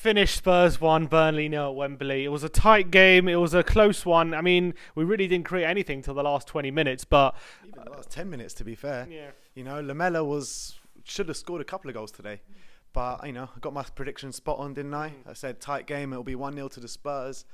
Finished Spurs 1, Burnley 0 at Wembley. It was a tight game. It was a close one. I mean, we really didn't create anything till the last 20 minutes, but even the last 10 minutes, to be fair. Yeah. You know, Lamela should have scored a couple of goals today, but you know, I got my prediction spot on, didn't I? I said tight game. It'll be 1-0 to the Spurs.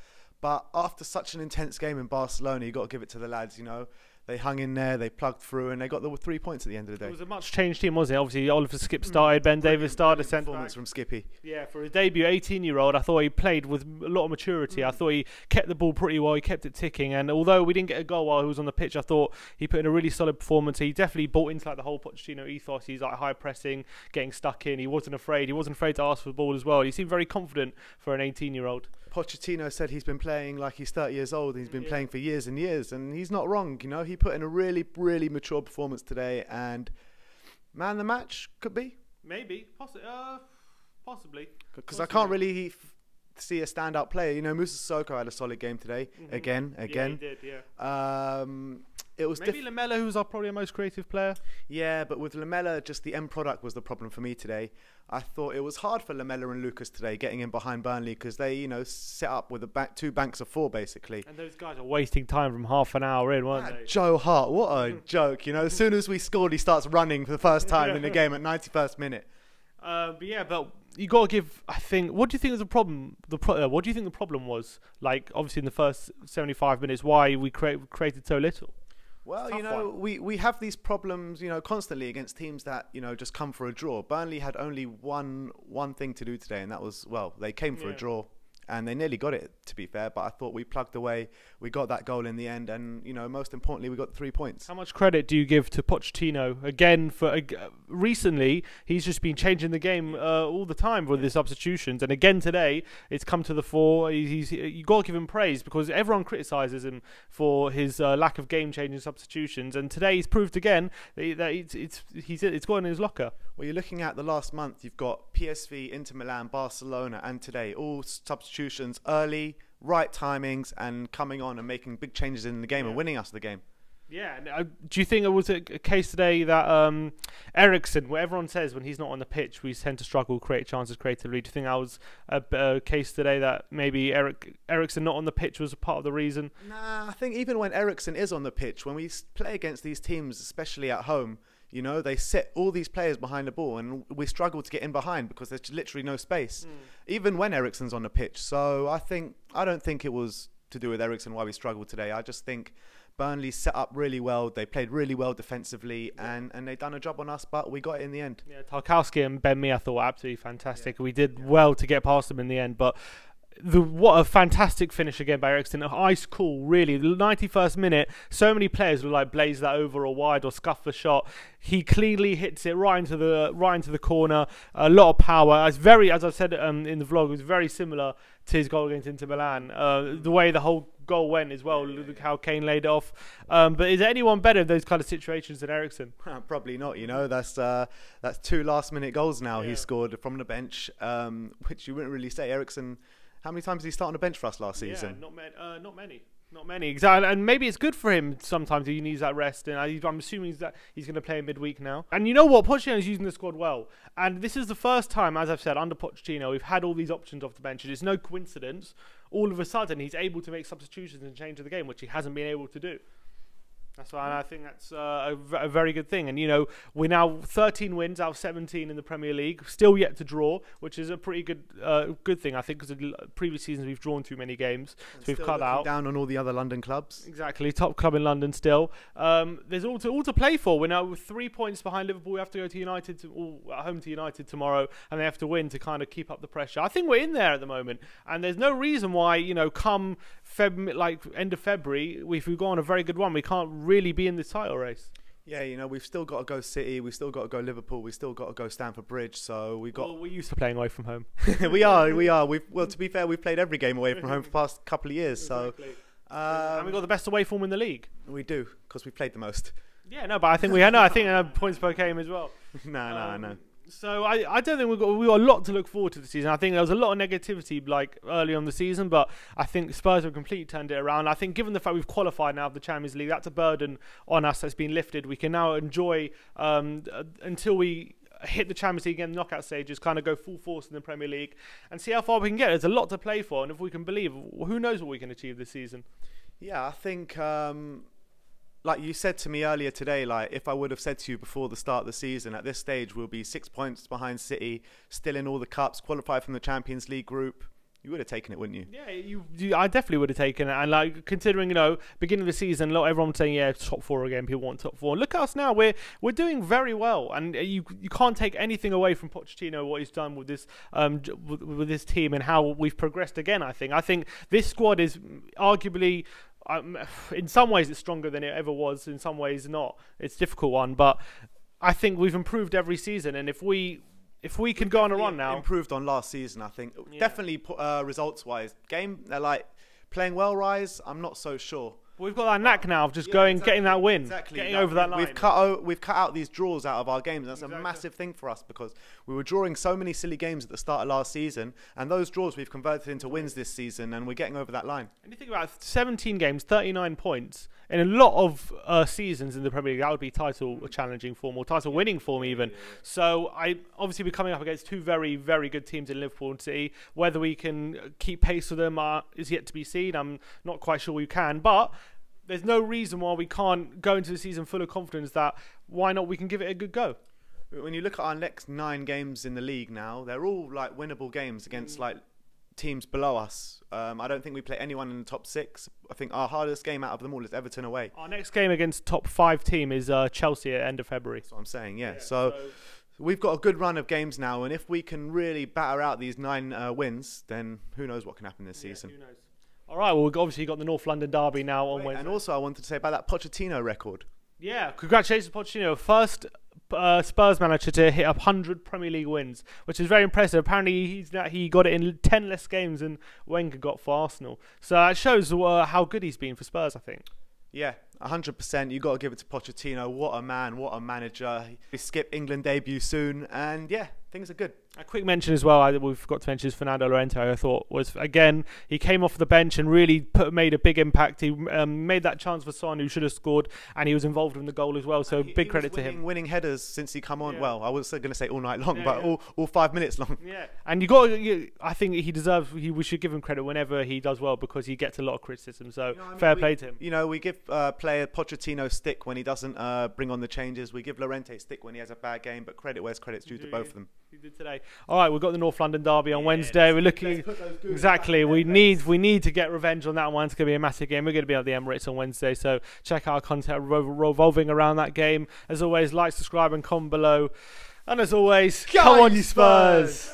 But after such an intense game in Barcelona, you got to give it to the lads. You know, they hung in there, they plugged through, and they got the 3 points at the end of the day. It was a much changed team, wasn't it? Obviously, Oliver Skipp started, Ben Davies started, centre Performance from Skippy. Yeah, for his debut 18-year-old, I thought he played with a lot of maturity. I thought he kept the ball pretty well, he kept it ticking, and although we didn't get a goal while he was on the pitch, I thought he put in a really solid performance. He definitely bought into like the whole Pochettino ethos. He's like high pressing, getting stuck in. He wasn't afraid to ask for the ball as well. He seemed very confident for an 18-year-old. Pochettino said he's been playing like he's 30 years old. He's been playing for years and years, and he's not wrong. You know, he put in a really, really mature performance today, and man of the match could be. Maybe, possibly. Because I can't really see a standout player. You know, Musa Sissoko had a solid game today. Again. Yeah, he did, yeah. It was maybe Lamela, who's probably our most creative player. Yeah, but with Lamela, just the end product was the problem for me today. I thought it was hard for Lamela and Lucas today getting in behind Burnley because they, you know, set up with two banks of four basically. And those guys are wasting time from half an hour in, weren't they? Joe Hart, what a joke! You know, as soon as we scored, he starts running for the first time in the game at 91st minute. But yeah, but you got to give. I think. What do you think is the problem? What do you think the problem was? Like, obviously, in the first 75 minutes, why we created so little. Well, you know, we have these problems, you know, constantly against teams that, you know, just come for a draw. Burnley had only one thing to do today, and that was, well, they came for a draw. And they nearly got it, to be fair, but I thought we plugged away. We got that goal in the end, and, you know, most importantly, we got 3 points. How much credit do you give to Pochettino? Again, for recently, he's just been changing the game all the time with his substitutions, and again today, it's come to the fore. You got to give him praise because everyone criticises him for his lack of game-changing substitutions, and today he's proved again that it's got in his locker. Well, you're looking at the last month. You've got PSV, Inter Milan, Barcelona, and today all substitutions early, right timings, and coming on and making big changes in the game and winning us the game. Yeah. Do you think it was a case today that Eriksen, what everyone says when he's not on the pitch, we tend to struggle, create chances creatively? Do you think that was a case today that maybe Eriksen not on the pitch was a part of the reason? Nah, I think even when Eriksen is on the pitch, when we play against these teams, especially at home, you know, they set all these players behind the ball and we struggle to get in behind because there's literally no space, even when Eriksen's on the pitch. So I don't think it was to do with Eriksen why we struggled today. I just think Burnley set up really well. They played really well defensively and they done a job on us, but we got it in the end. Yeah, Tarkowski and Ben Mee I thought were absolutely fantastic. We did well to get past them in the end, but what a fantastic finish again by Eriksen. Ice cool, really. The 91st minute, so many players would like blaze that over or wide or scuff the shot. He cleanly hits it right into the corner. A lot of power. It's very, as I said in the vlog, it was very similar to his goal against Inter Milan. The way the whole goal went as well. Look how Kane laid off. But is there anyone better in those kind of situations than Eriksen? Probably not. You know, that's 2 last-minute goals now he scored from the bench, which you wouldn't really say. Eriksen. How many times did he start on the bench for us last season? Not many. Exactly, and maybe it's good for him. Sometimes he needs that rest, and I'm assuming that he's going to play in midweek now. And you know what, Pochettino's using the squad well, and this is the first time, as I've said, under Pochettino, we've had all these options off the bench. It's no coincidence. All of a sudden, he's able to make substitutions and change the game, which he hasn't been able to do. That's why I think that's a very good thing. And, you know, we're now 13 wins out of 17 in the Premier League, still yet to draw, which is a pretty good thing, I think, because in previous seasons we've drawn too many games. So we've cut out. Down on all the other London clubs. Exactly, top club in London still. There's all to play for. We're now 3 points behind Liverpool. We have to go to United, at home to United tomorrow, and they have to win to kind of keep up the pressure. I think we're in there at the moment, and there's no reason why, you know, come end of February, if we go on a very good run, we can't really be in the title race. Yeah, you know, we've still got to go City, we've still got to go Liverpool, we've still got to go Stamford Bridge, so we got... Well, we're used to playing away from home. we are. Well, to be fair, we've played every game away from home for the past couple of years, exactly. So... and we got the best away form in the league. We do, because we played the most. Yeah, no, but I think we had I think points per game as well. No. So I don't think we got a lot to look forward to this season. I think there was a lot of negativity like early on the season, but I think Spurs have completely turned it around. I think given the fact we've qualified now for the Champions League, that's a burden on us that's been lifted. We can now enjoy until we hit the Champions League and knockout stages, kind of go full force in the Premier League, and see how far we can get. There's a lot to play for, and if we can believe, who knows what we can achieve this season. Yeah, I think, like you said to me earlier today, like if I would have said to you before the start of the season, at this stage we'll be 6 points behind City, still in all the cups, qualified from the Champions League group. You would have taken it, wouldn't you? Yeah, I definitely would have taken it. And like considering, beginning of the season, everyone was saying, yeah, top 4 again. People want top 4. Look at us now. We're doing very well, and you can't take anything away from Pochettino, what he's done with this with this team and how we've progressed again. I think this squad is arguably. In some ways, it's stronger than it ever was. In some ways, not. It's a difficult one, but I think we've improved every season, and if we can go on a run now, improved on last season, I think. Yeah. Definitely results-wise, like playing well-wise, I'm not so sure. We've got that knack now of just getting that win, getting over that line. We've cut out these draws out of our games. That's a massive thing for us because we were drawing so many silly games at the start of last season, and those draws we've converted into wins this season, and we're getting over that line. And you think about it, 17 games, 39 points. In a lot of seasons in the Premier League, that would be title challenging form or title winning form even. So obviously we're coming up against 2 very, very good teams in Liverpool and City. Whether we can keep pace with them is yet to be seen. I'm not quite sure we can, but there's no reason why we can't go into the season full of confidence that why not we can give it a good go. When you look at our next 9 games in the league now, they're all like winnable games against like teams below us. I don't think we play anyone in the top 6. I think our hardest game out of them all is Everton away. Our next game against top 5 team is Chelsea at end of February. That's what I'm saying, yeah. So we've got a good run of games now, and if we can really batter out these 9 wins, then who knows what can happen this season. Who knows? All right, well, we've obviously got the North London derby now on Wednesday. And also I wanted to say about that Pochettino record. Yeah, congratulations Pochettino. First Spurs manager to hit 100 Premier League wins, which is very impressive. Apparently he got it in 10 less games than Wenger got for Arsenal. So that shows how good he's been for Spurs, I think. Yeah, 100%. You got to give it to Pochettino. What a man, what a manager. He skipped England debut soon, and yeah, things are good. A quick mention as well, we forgot to mention, is Fernando Llorente. I thought was, again, he came off the bench and really made a big impact. He made that chance for Son, who should have scored, and he was involved in the goal as well. So big credit to him. Winning headers since he come on. Yeah. Well, I was going to say all night long, but all 5 minutes long. Yeah, and I think he deserves. We should give him credit whenever he does well because he gets a lot of criticism. So fair play to him. We give player Pochettino stick when he doesn't bring on the changes. We give Llorente stick when he has a bad game, but credit where's credit's due to both of them. He did today. All right, we've got the North London derby on Wednesday. We're looking exactly. We need to get revenge on that one. It's going to be a massive game. We're going to be at the Emirates on Wednesday, so check out our content revolving around that game. As always, like, subscribe, and comment below. And as always, come on, you Spurs!